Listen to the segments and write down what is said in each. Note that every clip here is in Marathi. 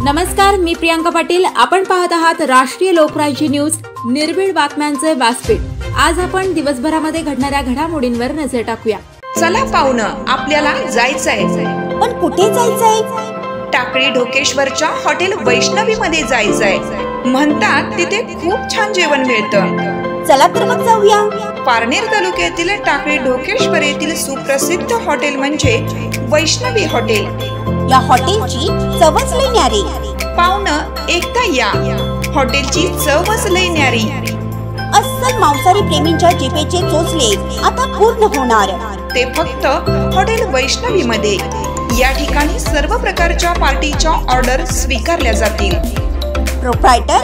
नमस्कार, मी प्रियांका पाटील. आपण पाहत आहात राष्ट्रीय लोकराज्य न्यूज, निर्भीड बातम्यांचे व्यासपीठ. आज आपण दिवसभरामध्ये घडणाऱ्या घडामोडींवर नजर टाकूया. चला पाहुणं, आपल्याला जायचंय. पण कुठे जायचंय? टाकळी ढोकेश्वरच्या हॉटेल वैष्णवी मध्ये जायचंय. म्हणतात तिथे खूप छान जेवण मिळतं. चला तर मग जाऊया. पारनेर तालुक्यातील टाकळी ढोकेश्वर येथील सुप्रसिद्ध हॉटेल म्हणजे वैष्णवी हॉटेल. या हॉटेलची चवच लई न्यारी. पाहुणं, एकदा या. हॉटेलची चवच लई न्यारी. अस्सल मांसाहारी प्रेमींच्या जिभेचे चोचले आता पूर्ण होणार. ते फक्त हॉटेल वैष्णवी मध्ये. या ठिकाणी सर्व प्रकारच्या पार्टीच्या ऑर्डर स्वीकारल्या जातील. प्रोप्रायटर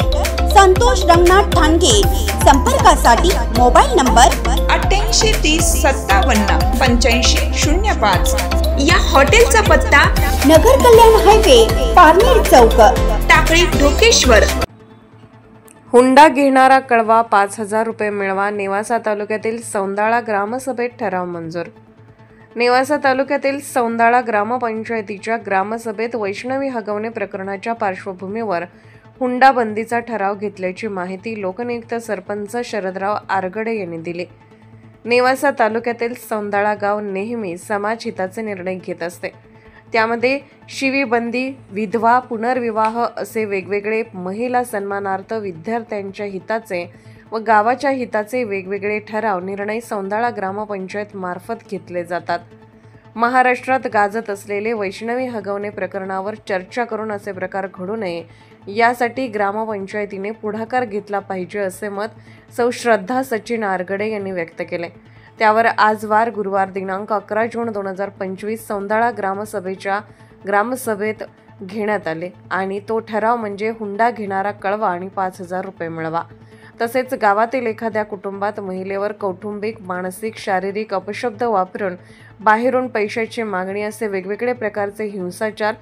संतोष रंगनाथ ठाणगे. संपर्कासाठी मोबाईल नंबर 8830578505. या हॉटेलचा पत्ता नगर कल्याण हायवे, पारनेर चौक, टाकळी ढोकेश्वर. हुंडा घेणारा कळवा 5,000 रुपये मिळवा. नेवासा तालुक्यातील सौंदाळा ग्रामसभेत ठराव मंजूर. नेवासा तालुक्यातील सौंदाळा ग्रामपंचायतीच्या ग्रामसभेत वैष्णवी हगवणे प्रकरणाच्या पार्श्वभूमीवर हुंडाबंदीचा ठराव घेतल्याची माहिती लोकनियुक्त सरपंच शरदराव आरगडे यांनी दिली. नेवासा तालुक्यातील सौंदाळा गाव नेहमी समाज हिताचे निर्णय घेत असते. त्यामध्ये शिवीबंदी, विधवा, पुनर्विवाह असे वेगवेगळे, महिला सन्मानार्थ, विद्यार्थ्यांच्या हिताचे व गावाच्या हिताचे वेगवेगळे ठराव, निर्णय सौंदाळा ग्रामपंचायत मार्फत घेतले जातात. महाराष्ट्रात गाजत असलेले वैष्णवी हगवणे प्रकरणावर चर्चा करून असे प्रकार घडू नये यासाठी ग्रामपंचायतीने पुढाकार घेतला पाहिजे असे मत सौ श्रद्धा सचिन आरगडे यांनी व्यक्त केले. त्यावर आज वार गुरुवार दिनांक 11 जून 2025 सौंदाळा ग्रामसभेत घेण्यात आले आणि तो ठराव म्हणजे हुंडा घेणारा कळवा आणि 5,000 रुपये मिळवा. तसेच गावातील एखाद्या कुटुंबात महिलेवर कौटुंबिक, मानसिक, शारीरिक अपशब्द वापरून बाहेरून पैशाची मागणी असे वेगवेगळे प्रकारचे हिंसाचार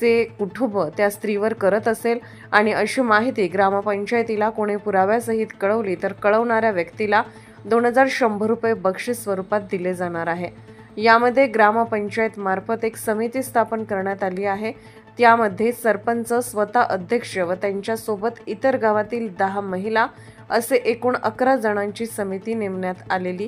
जे कुटुंब त्या स्त्रीवर करत असेल आणि अशी माहिती ग्रामपंचायतीला कोणी पुराव्यासहित कळवली तर कळवणाऱ्या व्यक्तीला 2,100 रुपये बक्षीस स्वरूपात दिले जाणार आहे. यामध्ये ग्रामपंचायत मार्फत एक समिती स्थापन करण्यात आली आहे. त्यामध्ये सरपंच, स्वतः अध्यक्ष व त्यांच्यासोबत इतर गावातील 10 महिला असे एकूण 11 जणांची समिती नेमण्यात आलेली.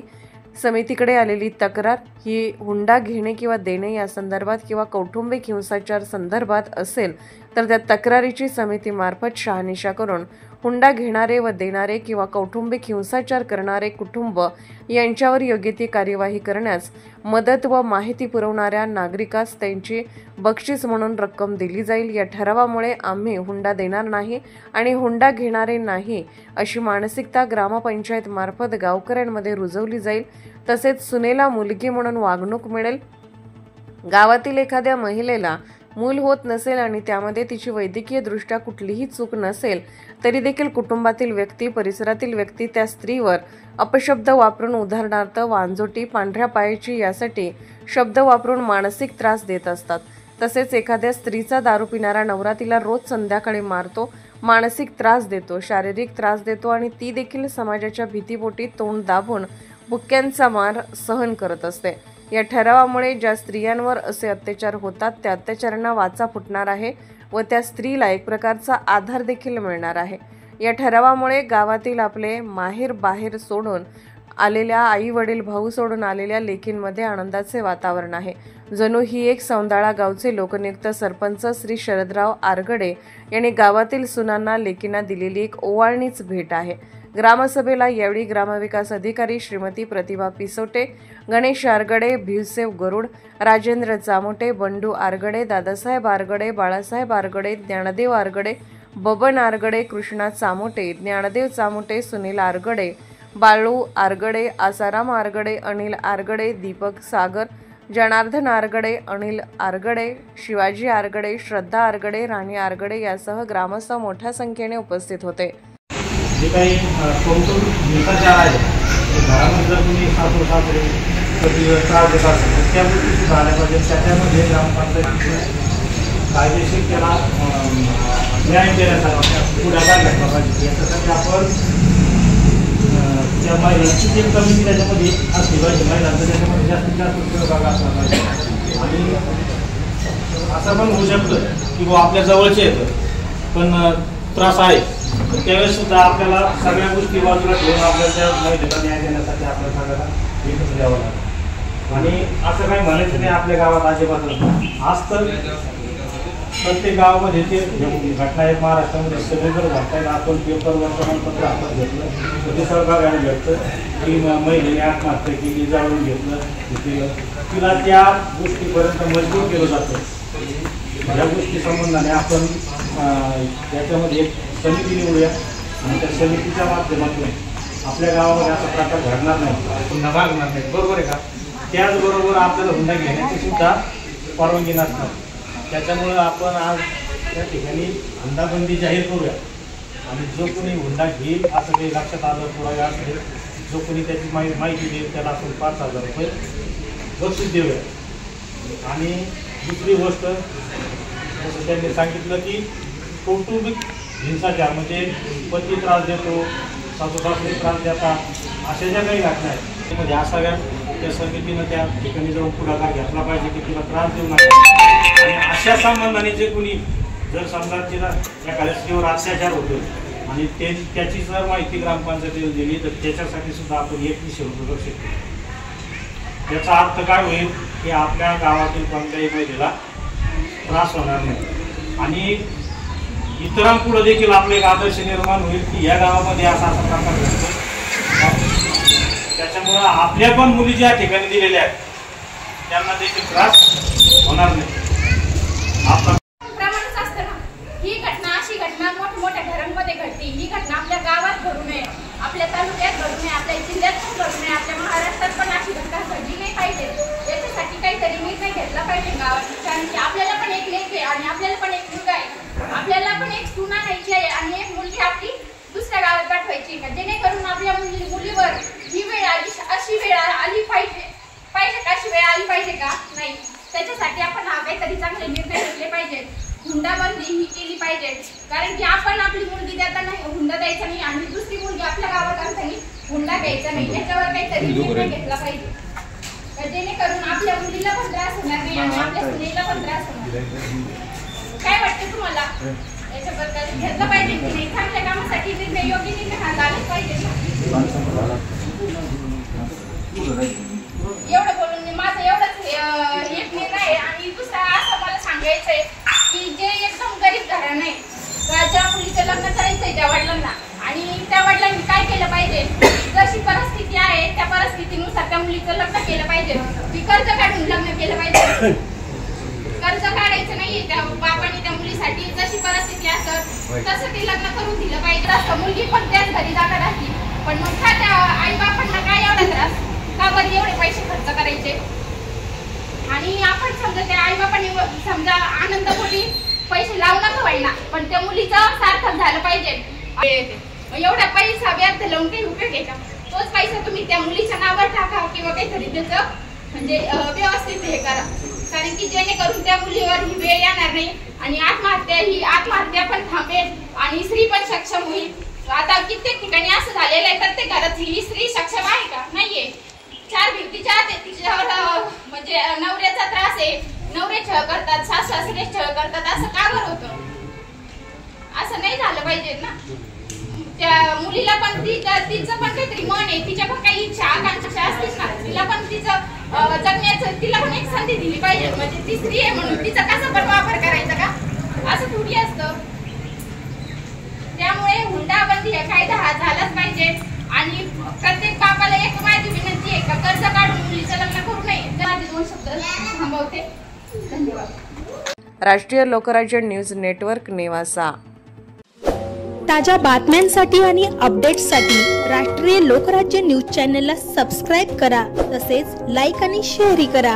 समितीकडे आलेली तक्रार ही हुंडा घेणे किंवा देणे या संदर्भात किंवा कौटुंबिक हिंसाचार संदर्भात असेल तर त्या तक्रारीची समितीमार्फत शहानिशा करून हुंडा घेणारे व देणारे किंवा कौटुंबिक हिंसाचार करणारे कुटुंब यांच्यावर योग्य ती कार्यवाही करण्यास मदत व माहिती पुरवणाऱ्या नागरिकास त्यांची बक्षीस म्हणून रक्कम दिली जाईल. या ठरावामुळे आम्ही हुंडा देणार नाही आणि हुंडा घेणारे नाही अशी मानसिकता ग्रामपंचायत मार्फत गावकऱ्यांमध्ये रुजवली जाईल. तसेच सुनेला मुलगी म्हणून वागणूक मिळेल. गावातील एखाद्या महिलेला मूल होत नसेल आणि त्यामध्ये तिची वैद्यकीय दृष्ट्या कुठलीही चूक नसेल तरी देखील कुटुंबातील व्यक्ती, परिसरातील व्यक्ती त्या स्त्रीवर अपशब्द वापरून, उदाहरणार्थ वांजोटी, पांढऱ्या पायाची यासाठी शब्द वापरून मानसिक त्रास देत असतात. तसेच एखाद्या स्त्रीचा दारू पिणारा नवरा तिला रोज संध्याकाळी मारतो, मानसिक त्रास देतो, शारीरिक त्रास देतो आणि ती देखील समाजाच्या भीतीपोटी तोंड दाबून बुक्क्यांचा मार सहन करत असते. या ठरावामुळे ज्या स्त्रियांवर असे अत्याचार होतात त्या अत्याचारांना वाचा फुटणार आहे व त्या स्त्रीला एक प्रकारचा आधार देखील मिळणार आहे. या ठरावामुळे गावातील आपले माहेर बाहेर सोडून आलेल्या आई वडील, भाऊ सोडून आलेल्या लेकींमध्ये आनंदाचे वातावरण आहे. जणू ही एक सौंदाळा गावचे लोकनियुक्त सरपंच श्री शरदराव आरगडे यांनी गावातील सुनांना, लेकींना दिलेली एक ओवाळणीच भेट आहे. ग्रामसभेला यावेळी ग्रामविकास अधिकारी श्रीमती प्रतिभा पिसोटे, गणेश आरगडे, भीमसेव गरुड, राजेंद्र चामोटे, बंडू आरगडे, दादासाहेब आरगडे, बाळासाहेब आरगडे, ज्ञानदेव आरगडे, बबन आरगडे, कृष्णा चामोटे, ज्ञानदेव चामोटे, सुनील आरगडे, बाळू आरगडे, आसाराम आरगडे, अनिल आरगडे, दीपक सागर, जनार्दन आरगडे, अनिल आरगडे, शिवाजी आरगडे, श्रद्धा आरगडे, राणी आरगडे यासह ग्रामस्थ मोठ्या संख्येने उपस्थित होते. जे काही कौटुंबिक हिंसाचार आहे घरामध्ये जर तुम्ही सासू सासरे कधी त्रास देत असेल तर त्या गोष्टी सुद्धा आल्या पाहिजे. त्याच्यामध्ये ग्रामपंचायतीने कायदेशीर त्याला न्याय देण्यासाठी पुढाकार घेतला पाहिजे. याच्यासाठी आपण त्या महिलांची जी कमिटी त्याच्यामध्ये असली पाहिजे. महिलांचं त्याच्यामध्ये जास्तीत जास्त सहभाग असला पाहिजे आणि असं पण होऊ शकतं की आपल्या जवळचे येतं पण त्रास आहे, तर त्यावेळेस सुद्धा आपल्याला सगळ्या गोष्टी बाजूला ठेवून आपल्याला त्या महिलेला न्याय देण्यासाठी आपल्याला सगळ्याला एकत्र द्यावं लागतं. आणि असं काही म्हणायचं नाही आपल्या गावात अजिबातच. आज तर प्रत्येक गावामध्ये ते घटना आहेत महाराष्ट्रामध्ये सगळीकडे घटना. आपण पेपर वर्तमानपत्र हातात घेतलं तर ते सरकार भेटतं की महिलेने आत्महत्या केली, जाळून घेतलं, तिला त्या गोष्टीपर्यंत मजबूर केलं जातं. या गोष्टी संबंधाने आपण याच्यामध्ये एक समिती निवडूया आणि त्या समितीच्या माध्यमातून आपल्या गावामध्ये असा प्रकार घडणार नाही, पुन्हा भागणार नाही, बरोबर आहे का? त्याचबरोबर आपल्याला हुंडा घेण्याची सुद्धा परवानगी नसणार. त्याच्यामुळं आपण आज त्या ठिकाणी हुंडाबंदी जाहीर करूया आणि जो कोणी हुंडा घेईल असं काही लक्षात आलं पुरावे असेल, जो कोणी त्याची माहिती देईल त्याला आपण 5,000 रुपये बक्षीस देऊया. आणि दुसरी गोष्ट जसं त्यांनी सांगितलं की कौटुंबिक हिंसाचार म्हणजे पती त्रास देतो, सासू सासरे त्रास देतात, अशा ज्या काही घटना आहेत त्यामध्ये असाव्या, त्या समितीनं त्या ठिकाणी जाऊन पुढाकार घेतला पाहिजे की तिला त्रास देऊ नका. आणि अशा संबंधाने जे कोणी जर समजा तिला एखाद्या स्त्रीवर अत्याचार होतो आणि त्याची जर माहिती ग्रामपंचायतीला दिली तर त्याच्यासाठी सुद्धा आपण 2100 रुपये बक्षीस देतो. याचा अर्थ काय होईल की आपल्या गावातील कोणत्याही महिलेला त्रास होणार नाही आणि इतरांपुढे देखील आपले एक आदर्श निर्माण होईल की या गावामध्ये असा प्रकार घडतो. त्याच्यामुळं आपल्या पण मुली ज्या ठिकाणी दिलेल्या आहेत त्यांना देखील त्रास होणार नाही. प्रमाणच असतं ना, ही घटना अशी घटना मोठमोठ्या घरांमध्ये घडते. ही घटना आपल्या गावात घडू नये, आपल्या तालुक्यात घडू नये, आपल्या जिल्ह्यात पण घडू नये, आपल्या महाराष्ट्रात पण अशी घटना घडली नाही पाहिजे. याच्यासाठी काहीतरी निर्णय घेतला पाहिजे गावात. कारण की आपल्याला पण एक लेक आहे आणि आपल्याला पण एक मुलगा आहे, आपल्याला पण एक सून आणायची आहे आणि एक मुलगी आपली दुसऱ्या गावात पाठवायची का, जेणेकरून आपल्या मुलीवर ही वेळ आली, अशी वेळ आली पाहिजे का, अशी वेळ आली पाहिजे का नाही. त्याच्यासाठी आपण काहीतरी चांगले निर्णय घेतले पाहिजेत. हुंडाबंदी ही केली पाहिजे, कारण की आपण आपली मुलगी देताना हुंडा द्यायचा नाही आणि दुसरी मुलगी आपल्या गावात आणताना हुंडा द्यायचा नाही. याच्यावर काहीतरी निर्णय घेतला पाहिजे जेणेकरून आपल्या मुलीला पण त्रास होणार नाही आणि आपल्या सुनेला पण त्रास होणार. काय वाटतं तुम्हाला याच्याबद्दल? घेतलं पाहिजे की नाही? चांगल्या कामासाठी निर्णय, योग्य निर्णय हा झालाच पाहिजे. एवढं बोलून माझं एवढंच एक निर्णय आहे. आणि दुसरा असं मला सांगायचं आहे की जे एकदम गरीब घराणं आहे, ज्या मुलीचं लग्न करायचंय त्या वडिलांना, आणि त्या वडिलांनी काय केलं पाहिजे, जशी परिस्थिती आहे त्या परिस्थितीनुसार त्या मुलीचं लग्न केलं पाहिजे. ती कर्ज काढून लग्न केलं पाहिजे. कर्ज काढायचं नाहीये त्या बापाने त्या मुलीसाठी. जशी परिस्थिती असत तसं ती लग्न करून दिलं पाहिजे. तसं मुलगी पण त्याच घरी जाणार असली पण मग का त्या आई बापांना काय एवढा त्रास, का बरं एवढे पैसे खर्च करायचे? आणि आपण समजा त्या आई बापाने समजा आनंदपोटी पैसे लावणं व्हायना पण त्या मुलीचं सार्थक झालं पाहिजे. एवढा पैसा व्यर्थ लावून काही उपयोग आहे का? तोच पैसा तुम्ही त्या मुलीच्या नावावर टाका किंवा काहीतरी त्याचं म्हणजे व्यवस्थित हे करा, कारण की जेणेकरून त्या मुलीवर ही वेळ येणार नाही आणि आत्महत्या पण थांबेल आणि स्त्री पण सक्षम होईल. आता कित्येक ठिकाणी असं झालेलं आहे, प्रत्येक घरात ही स्त्री सक्षम आहे का? नाहीये. 4 भिंतीच्या आत तिच्यावर म्हणजे नवऱ्याचा त्रास आहे, नवरे छळ करतात, सासू सासरे छळ करतात, असं का बरं होतं? असं नाही झालं पाहिजे ना. त्या मुलीला पण तिचं पण काहीतरी मन आहे, तिच्या पण काही इच्छा आकांक्षा असतेच ना, तिला पण तिचं जगण्याचं तिला पण एक संधी दिली पाहिजे. म्हणजे ती स्त्री आहे म्हणून तिचा कसा पण वापर करायचा का, असं थोडी असतं. त्यामुळे हुंडाबंदी हा कायदा हा झालाच पाहिजे. आणि प्रत्येक बापाला एक माझी विनंती आहे का कर्ज काढून मुलीचं लग्न करू नये. माझे 2 शब्द थांबवते. धन्यवाद. राष्ट्रीय लोकराज्य न्यूज नेटवर्क नेवासा. ताज्या बातम्यांसाठी आणि अपडेट्ससाठी राष्ट्रीय लोकराज्य न्यूज चॅनलला सबस्क्राईब करा, तसेच लाईक आणि शेअरही करा.